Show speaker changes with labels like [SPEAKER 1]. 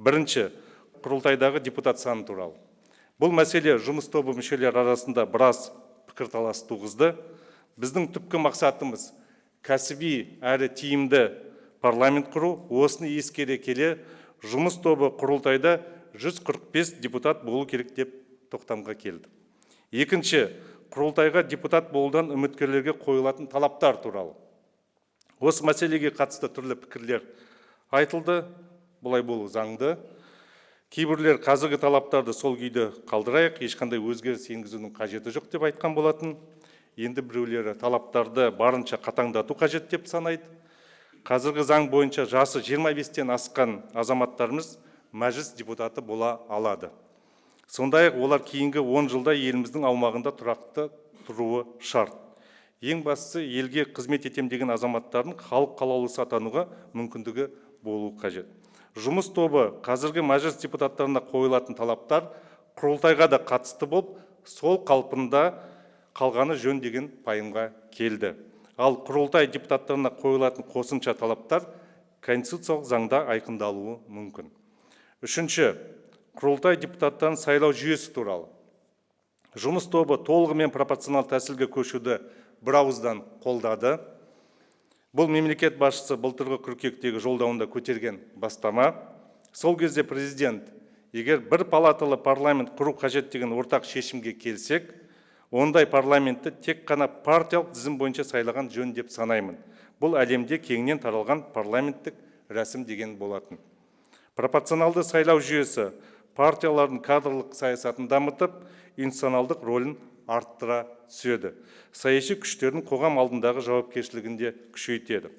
[SPEAKER 1] Бірінші, құрылтайдағы депутат саны туралы. Бұл мәселе жұмыс тобы мүшелері арасында біраз пікірталас туғызды. Біздің түпкі мақсатымыз кәсіби әрі тиімді парламент құру. Осыны ескере келе, жұмыс тобы құрылтайда 145 депутат болу керек деп тоқтамға келді. Екінші, құрылтайға депутат болудан үміткерлерге қойылатын талаптар туралы. Осы мәселеге қатысты түрлі пікірлер айтылды. Бұлай болу заңды. Кейбірлер қазіргі талаптарды сол күйде қалдырайық, ешқандай өзгеріс енгізудің қажеті жоқ деп айтқан болатын. Енді біреулері талаптарды барынша қатаңдату қажет деп санайды. Қазіргі заң бойынша жасы 25-тен асқан азаматтарымыз мәжіліс депутаты бола алады. Сондай-ақ олар кейінгі 10 жылда еліміздің аумағында тұрақты тұруы шарт. Ең бастысы, елге қызмет етем деген азаматтардың халық қалаулысы атануға мүмкіндігі болу қажет. Жұмыс тобы қазіргі мәжіліс депутаттарына қойылатын талаптар құрылтайға да қатысты болып, сол қалпында қалғаны жөн деген пайымға келді. Ал құрылтай депутаттарына қойылатын қосымша талаптар конституциялық заңда айқындалуы мүмкін. Үшінші, құрылтай депутаттарын сайлау жүйесі туралы. Жұмыс тобы толығымен пропорционал тәсілге көшуді бір ауыздан қолдады. Бұл мемлекет басшысы былтырғы қыркүйектегі жолдауында көтерген бастама. Сол кезде президент, егер бір палаталы парламент құру қажет деген ортақ шешімге келсек, ондай парламентті тек қана партиялық тізім бойынша сайлаған жөн деп санаймын. Бұл әлемде кеңінен таралған парламенттік рәсім деген болатын. Пропорционалды сайлау жүйесі партиялардың кадрлық саясатын дамытып, институционалдық рөлін арттыра түседі. Саяси күштердің қоғам алдындағы жауапкершілігінде күшейтеді.